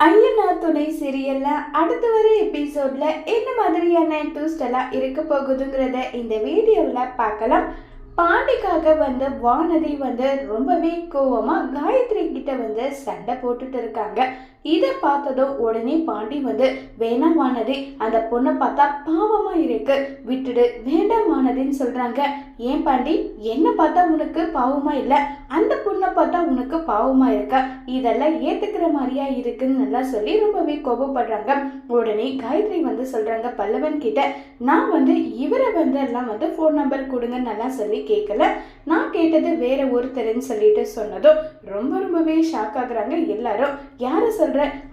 ஐயனா துணை சீரியல்ல அடுத்து வர எபிசோட்ல என்ன மாதிரியான ட்விஸ்ட் எல்லாம் இருக்க போகுதுங்கிறத இந்த வீடியோல பார்க்கலாம். பாண்டிக்காக வானதி ரொம்பவே கோவமா காயத்ரி கிட்ட சண்டை போட்டுட்டு இருக்காங்க. இதை பார்த்ததும் உடனே பாண்டி வேணாம் வானதி, அந்த பொண்ணை பார்த்தா பாவமா இருக்கு, விட்டுடு, வேண்டாம் வானதின்னு சொல்றாங்க. ஏன் பாண்டி, என்ன பார்த்தா உனக்கு பாவமா இல்ல, அந்த பொண்ணை பார்த்தா உனக்கு பாவமா இருக்க, இதெல்லாம் ஏத்துக்கிற மாதிரியா இருக்குன்னு நல்லா சொல்லி ரொம்பவே கோபப்படுறாங்க. உடனே காயத்ரி சொல்றாங்க பல்லவன் கிட்ட, நான் இவரை எல்லாம் போன் நம்பர் கொடுங்கன்னு நல்லா சொல்லி கேட்கல, நான் கேட்டது வேற ஒருத்தருன்னு சொல்லிட்டு சொன்னதும் ரொம்பவே ஷாக் ஆகுறாங்க எல்லாரும். யார சொல்ற,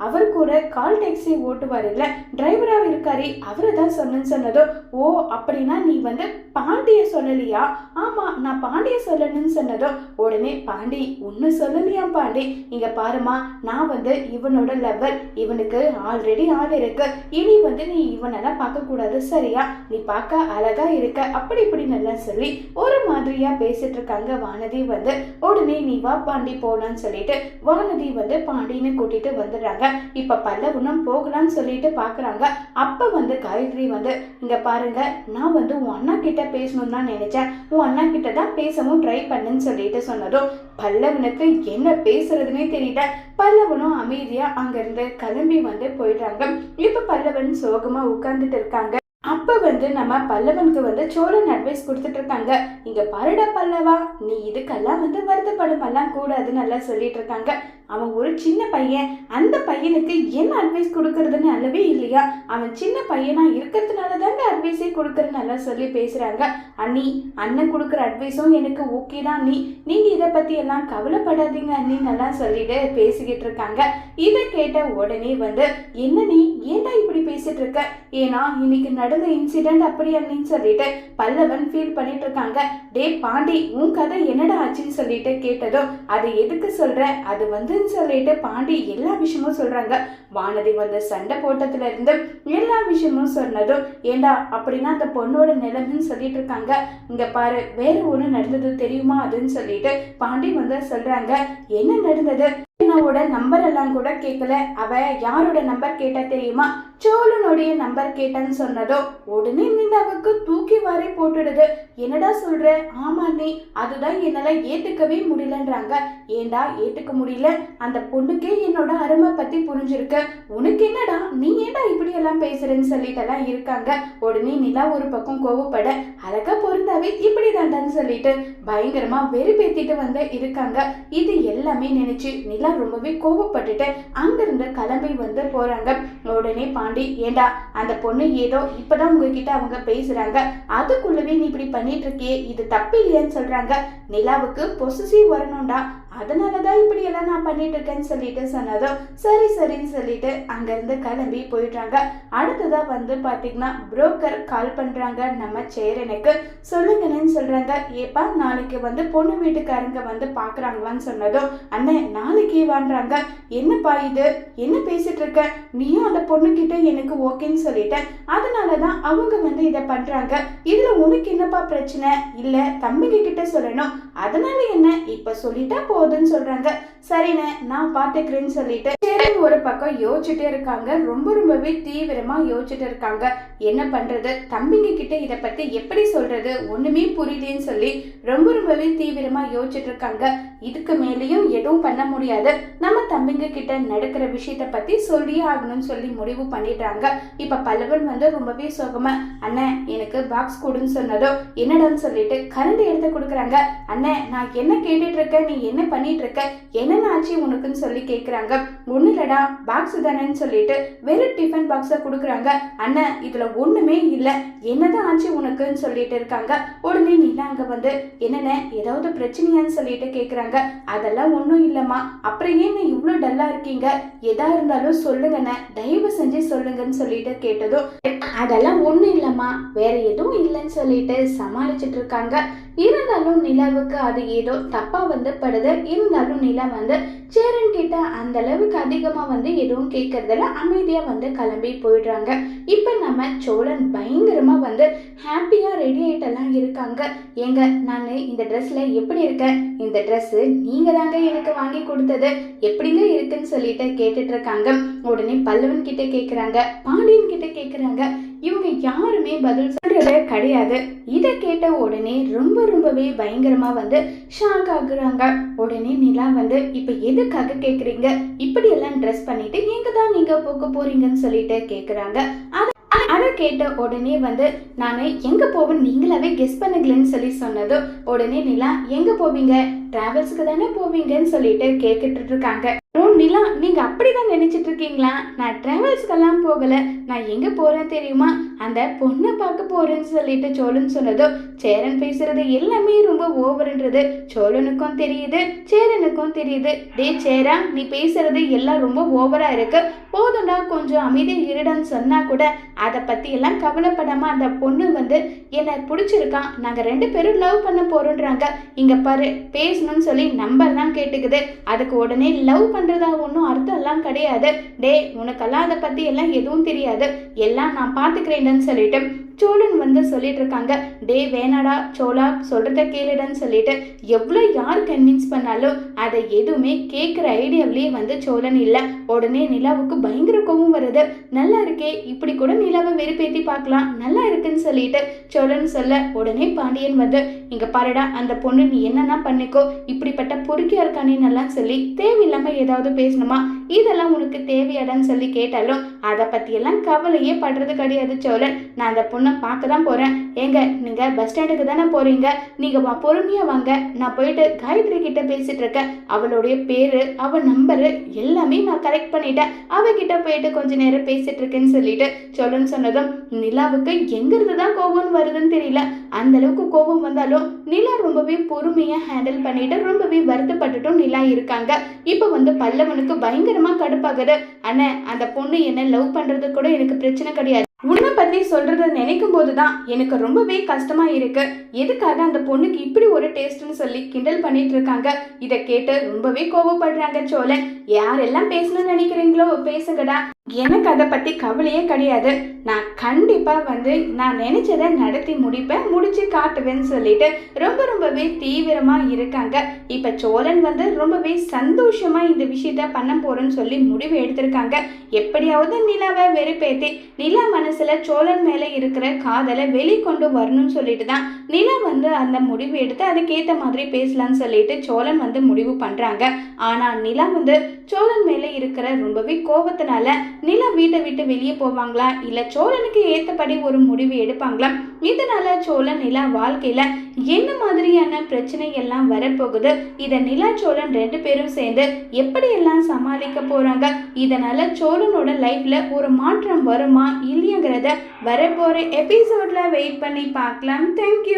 அவர் கூட கால் டாக்ஸி ஓட்டுவார் இல்ல, டிரைவரா இருக்காரு, அவரை தான் சொன்னதும், ஓ அப்படின்னா நீ பாண்டிய சொல்லலையா? ஆமா, நான் பாண்டிய சொல்லணும்னு சொன்னதும் உடனே பாண்டி, ஒன்னு சொல்லலையா பாண்டி, இங்க பாருமா, நான் இவனோட லெவல், இவனுக்கு ஆல்ரெடி ஆள் இருக்கு, இனி நீ இவனெல்லாம் பார்க்க கூடாது சரியா, நீ பார்க்க அழகா இருக்க, அப்படி இப்படி நல்லா சொல்லி ஒரு மாதிரியா பேசிட்டு இருக்காங்க. வானதி உடனே நீ வா பாண்டி போலான்னு சொல்லிட்டு வானதி பாண்டின்னு கூட்டிட்டு வந்துடுறாங்க. இப்ப பல்லவனும் போகலான்னு சொல்லிட்டு பாக்குறாங்க. அப்ப காயத்ரி இங்க பாருங்க, நான் உன் அண்ணா கிட்ட பேசணும்னு தான் நினைச்சேன், உன் அண்ணா கிட்ட தான் பேசவும் ட்ரை பண்ணுன்னு சொல்லிட்டு சொன்னதும் பல்லவனுக்கு என்ன பேசுறதுன்னே தெரியல. பல்லவனும் அமைதியா அங்கிருந்து கிளம்பி போயிடுறாங்க. இப்ப பல்லவன் சோகமா உட்கார்ந்துட்டு இருக்காங்க. அப்ப நம்ம பல்லவனுக்கு சோழன் அட்வைஸ் கொடுத்துட்டு இருக்காங்க. இங்க பாருடா பல்லவா, நீ இதுக்கெல்லாம் வருத்தப்படமெல்லாம் கூடாதுன்னு நல்லா சொல்லிட்டு இருக்காங்க. அவன் ஒரு சின்ன பையன், அந்த பையனுக்கு என்ன அட்வைஸ் கொடுக்கறதுன்னு அல்லவே இல்லையா, அவன் சின்ன பையனா இருக்கிறதுனால தாங்க அட்வைஸே கொடுக்கறன்னு நல்லா சொல்லி பேசுறாங்க. அண்ணி, அண்ணன் கொடுக்குற அட்வைஸும் எனக்கு ஓகே தான், நீங்க இதை பத்தி எல்லாம் கவலைப்படாதீங்க அண்ணி நல்லா சொல்லிட்டு பேசிக்கிட்டு இருக்காங்க. இதை கேட்ட உடனே என்ன நீ ஏன்டா இப்படி பேசிட்டு இருக்க, ஏன்னா இன்னைக்கு நடந்த இன்சிடென்ட் அப்படி அண்ணின்னு சொல்லிட்டு பல்லவன் ஃபீல் பண்ணிட்டு இருக்காங்க. டே பாண்டி, உன் கதை என்னடா ஆச்சுன்னு சொல்லிட்டு கேட்டதும், அது எதுக்கு சொல்ற, அது சொல்லிட்டு பாண்டி எல்லா விஷயமும் சொல்றாங்க. வானதி சண்டை போட்டதுல இருந்து எல்லா விஷயமும் சொன்னதும், ஏண்டா அப்படின்னா அந்த பொண்ணோட நிலைமைன்னு சொல்லிட்டு இருக்காங்க. இங்க பாரு, வேற ஒண்ணு நடந்தது தெரியுமா அதுன்னு சொல்லிட்டு பாண்டி சொல்றாங்க. என்ன நடந்தது, என்னோட நம்பர் எல்லாம் கூட கேட்கல, அவ யாரோட நம்பர் கேட்டா தெரியுமா, சோழனுடைய நம்பர் கேட்டான்னு சொன்னதோ உடனே நிலாவுக்கு தூக்கி வாரி போட்டுடுது. என்னடா சொல்ற, ஆமா நீ, அதுதான் என்னால ஏத்துக்கவே முடியலன்றாங்க. ஏண்டா ஏத்துக்க முடியல, அந்த பொண்ணுக்கே என்னோட அருமை பத்தி புரிஞ்சிருக்கு, உனக்கு என்னடா, நீ ஏண்டா இப்படி எல்லாம் பேசுறேன்னு சொல்லிட்டு எல்லாம் இருக்காங்க. உடனே நிலா ஒரு பக்கம் கோவப்பட, அழகா பொருந்தாவே இப்படி தாண்டான்னு சொல்லிட்டு பயங்கரமா வெறுப்பேத்திட்டு இருக்காங்க. இது எல்லாமே நினைச்சு நிலா ரொம்பவே கோவப்பட்டுட்டு அங்கிருந்து கிளம்பி போறாங்க. உடனே பாண்டி, ஏண்டா அந்த பொண்ணு ஏதோ இப்பதான் உங்ககிட்ட அவங்க பேசுறாங்க, அதுக்குள்ளவே நீ இப்படி பண்ணிட்டு இருக்கியே, இது தப்பு இல்லையான்னு சொல்றாங்க. நிலாவுக்கு பொசசிவ் வரணும்டா, அதனாலதான் இப்படி எல்லாம் நான் பண்ணிட்டு இருக்கேன்னு சொல்லிட்டு சொன்னதும் சரி சரின்னு சொல்லிட்டு அங்கிருந்து கிளம்பி போயிடுறாங்க. அடுத்ததா பாத்தீங்கன்னா புரோக்கர் கால் பண்றாங்க நம்ம சேரனுக்கு. சொல்லுங்கன்னு சொல்றாங்க. ஏப்பா, நாளைக்கு பொண்ணு வீட்டுக்காரங்க பாக்குறாங்களான்னு சொன்னதும், அண்ணன் நாளைக்கு வான்றாங்க. என்னப்பா இது, என்ன பேசிட்டு இருக்க, நீயும் அந்த பொண்ணு கிட்ட எனக்கு ஓகேன்னு சொல்லிட்ட, அதனாலதான் அவங்க இதை பண்றாங்க, இதுல உனக்கு என்னப்பா பிரச்சனை, இல்ல தம்பிங்க கிட்ட சொல்லணும், அதனால என்ன, இப்ப சொல்லிட்டா போதுன்னு சொல்றாங்க. சரிண்ணே, நான் பாத்துக்கிறேன்னு சொல்லிட்டு ஒரு பக்கம் யோசிச்சுட்டே இருக்காங்க. ரொம்பவே தீவிரமா யோசிச்சுட்டு இருக்காங்க. என்ன பண்றது, தம்பிங்க கிட்ட இத பத்தி எப்படி சொல்றது, ஒண்ணுமே புரியலன்னு சொல்லி ரொம்பவே தீவிரமா யோசிச்சுட்டு இருக்காங்க. இதுக்கு மேலேயும் எதுவும் பண்ண முடியாது, நம்ம தம்பிங்க கிட்ட நடக்கிற விஷயத்த பத்தி சொல்லியே ஆகணும்னு சொல்லி முடிவு பண்ணிடுறாங்க. இப்ப பல்லவன் ரொம்பவே சோகமா, அண்ணன் எனக்கு பாக்ஸ் கொடுன்னு சொன்னதோ என்னடான்னு சொல்லிட்டு கரண்ட் எடுத்து கொடுக்குறாங்க. அண்ணன், நான் என்ன கேட்டுட்டு இருக்க, நீ என்ன பண்ணிட்டு இருக்க, என்னென்ன ஆச்சு உனக்குன்னு சொல்லி கேட்குறாங்க. ஒண்ணு இல்லடா, பாக்ஸ் தானேன்னு சொல்லிட்டு வெறும் டிஃபன் பாக்ஸை கொடுக்குறாங்க. அண்ணன், இதுல ஒண்ணுமே இல்லை, என்னதான் ஆச்சு உனக்குன்னு சொல்லிட்டு இருக்காங்க. உடனே நீலா அங்க என்னென்ன ஏதாவது பிரச்சனையான்னு சொல்லிட்டு கேட்குறாங்க. அதெல்லாம் ஒன்றும் இல்லைம்மா, அப்புறம் ஏன் நீ இவ்வளோ டல்லா இருக்கீங்க, எதா இருந்தாலும் சொல்லுங்கண்ணே, தயவு செஞ்சு சொல்லுங்கன்னு சொல்லிட்டு கேட்டதும், அதெல்லாம் ஒன்றும் இல்லைம்மா, வேற எதுவும் இல்லைன்னு சொல்லிட்டு சமாளிச்சுட்டு இருக்காங்க. இருந்தாலும் நிலாவுக்கு அது ஏதோ தப்பா படுது. இருந்தாலும் நிலா சேரன் கிட்ட அந்த அளவுக்கு அதிகமா வந்து எதுவும் கேட்கறதில்ல, அமைதியா வந்து கிளம்பி போயிடுறாங்க. இப்ப நம்ம சோழன் பயங்கரமா வந்து ஹாப்பியா ரெடி ஆயிட்டெல்லாம் இருக்காங்க. ஏங்க நான் இந்த ட்ரெஸ்ல எப்படி இருக்கேன், இந்த ட்ரெஸ் நீங்க தாங்க எனக்கு வாங்கி கொடுத்தது, எப்படிங்க இருக்குன்னு சொல்லிட்டு கேட்டுட்டு இருக்காங்க. உடனே பல்லவன் கிட்ட கேக்குறாங்க, பாண்டியன் கிட்ட கேக்குறாங்க. இவங்க யாருமே பதில் சொல்றது கிடையாது. இதை கேட்ட உடனே ரொம்பவே பயங்கரமா வந்து ஷாக் ஆகுறாங்க. உடனே நிலா வந்து இப்ப எதுக்காக கேக்குறீங்க, இப்படி எல்லாம் ட்ரெஸ் பண்ணிட்டு எங்க தான் நீங்க போக போறீங்கன்னு சொல்லிட்டு கேக்குறாங்க. அதை கேட்ட உடனே வந்து நான் எங்க போவேன் நீங்களாவே கெஸ் பண்ணுங்களேன்னு சொல்லி சொன்னதும் உடனே நிலா எங்க போவீங்க, டிராவல்ஸ்க்கு தானே போவீங்கன்னு சொல்லிட்டு கேட்டுட்டு இருக்காங்க. ஓ நிலா, நீங்க அப்படிதான் நினைச்சிட்டு இருக்கீங்களா? நான் டிராவல்ஸ்க்கெல்லாம் போகல, நான் எங்க போறேன் தெரியுமா, அந்த பொண்ணை பார்க்க போறேன்னு சொல்லிட்டு சோழன் சொன்னதும் சேரன் பேசுறது எல்லாமே ரொம்ப ஓவர்ன்றது சோழனுக்கும் தெரியுது, சேரனுக்கும் தெரியுது. டே சேரா, நீ பேசுறது எல்லாம் ரொம்ப ஓவரா இருக்கு, போதும்டா கொஞ்சம் அமைதி இருடன்னு சொன்னா கூட அதை பத்தி எல்லாம் கவலைப்படாம அந்த பொண்ணு வந்து என்னை பிடிச்சிருக்கான், நாங்க 2 பேரும் லவ் பண்ண போறோன்றாங்க. இங்க பாரு, பேசணும்னு சொல்லி நம்பர் தான் கேட்டுக்குது, அதுக்கு உடனே லவ் பண்றதா ஒன்றும் அர்த்தம் எல்லாம் கிடையாது. டே உனக்கெல்லாம் அதை பத்தி எல்லாம் எதுவும் தெரியாது, எல்லாம் நான் பாத்துக்கிறேன்னு சொல்லிட்டு சோழன் வந்து சொல்லிட்டு இருக்காங்க. டே வேணாடா சோழா, சொல்றத கேளுடன்னு சொல்லிட்டு எவ்வளோ யார் கன்வின்ஸ் பண்ணாலும் அதை எதுவுமே கேட்குற ஐடியாவிலேயே வந்து சோழன் இல்லை. உடனே நிலாவுக்கு பயங்கர கோபம் வருது. நல்லா இருக்கே, இப்படி கூட நிலாவை வெறுப்பேற்றி பார்க்கலாம், நல்லா இருக்குன்னு சொல்லிட்டு சோழன் சொல்ல உடனே பாண்டியன் வந்து இங்க பாருடா, அந்த பொண்ணு நீ என்னன்னா பண்ணிக்கோ, இப்படிப்பட்ட பொறுக்கியா இருக்கானேன்னெல்லாம் சொல்லி தேவையில்லாம ஏதாவது பேசணுமா, இதெல்லாம் உனக்கு தேவையாடான்னு சொல்லி கேட்டாலும் அதை பற்றியெல்லாம் கவலையே படுறது கிடையாது சோழன். நான் அந்த பொண்ணை பார்க்க தான் போகிறேன். ஏங்க நீங்கள் பஸ் ஸ்டாண்டுக்கு தானே போகிறீங்க, நீங்கள் பொறுமையாக வாங்க, நான் போயிட்டு காயத்ரி கிட்ட பேசிகிட்டு இருக்கேன், அவளுடைய பேர் அவள் நம்பரு எல்லாமே நான் கரெக்ட் பண்ணிட்டேன், அவகிட்ட போயிட்டு கொஞ்ச நேரம் பேசிகிட்டு இருக்கேன்னு சொல்லிட்டு சோழன் சொன்னதும் நிலாவுக்கு எங்கிருந்து தான் கோபம் வருதுன்னு தெரியல. அந்த அளவுக்கு கோபம் வந்தாலும் நிலா ரொம்பவே பொறுமையாக ஹேண்டில் பண்ணிட்டு ரொம்பவே வருத்தப்பட்டுட்டும் நிலா இருக்காங்க. இப்போ வந்து பல்லவனுக்கு பயங்கரமா கடுப்பாகுது. அண்ணே, அந்த பொண்ணு என்ன லவ் பண்றது கூட எனக்கு பிரச்சனை கிடையாது, உன்னை பத்தி சொல்றத நினைக்கும் போதுதான் எனக்கு ரொம்பவே கஷ்டமா இருக்கு. எதுக்காக அந்த பொண்ணுக்கு இப்படி ஒரு டேஸ்ட்னு சொல்லி கிண்டல் பண்ணிட்டு இருக்காங்க. இதை கேட்டு ரொம்பவே கோபப்படுறாங்க சோழன். யாரெல்லாம் பேசணும்னு நினைக்கிறீங்களோ பேசுங்கடா, எனக்கு அதை பத்தி கவலையே கிடையாது, நான் கண்டிப்பா வந்து நான் நினைச்சதை நடத்தி முடிப்பேன், முடிச்சு காட்டுவேன்னு சொல்லிட்டு ரொம்பவே தீவிரமா இருக்காங்க. இப்ப சோழன் வந்து ரொம்பவே சந்தோஷமா இந்த விஷயத்த பண்ண போறேன்னு சொல்லி முடிவு எடுத்திருக்காங்க. எப்படியாவது நிலாவை வெறுப்பேத்தி நிலா மனசுல சோழன் மேல இருக்கிற காதலை வெளிக்கொண்டு வரணும்னு சொல்லிட்டு தான் நிலா வந்து அந்த முடிவு எடுத்து அதுக்கேற்ற மாதிரி பேசலாம்னு சொல்லிட்டு சோழன் வந்து முடிவு பண்றாங்க. ஆனா நிலா வந்து சோழன் மேல இருக்கிற ரொம்பவே கோபத்தினால நிலா வீட்டை விட்டு வெளியே போவாங்களா, இல்ல சோழனுக்கு ஏத்தபடி ஒரு முடிவு எடுப்பாங்களா, இதனால சோழன் நிலா வாழ்க்கையில என்ன மாதிரியான பிரச்சனை எல்லாம் வரப்போகுது, இதை நிலா சோழன் 2 பேரும் சேர்ந்து எப்படி எல்லாம் சமாளிக்க போறாங்க, இதனால சோழனோட லைஃப்ல ஒரு மாற்றம் வருமா இல்லையாங்கிறத வரப்போற எபிசோட்ல வெயிட் பண்ணி பார்க்கலாம். தேங்க்யூ.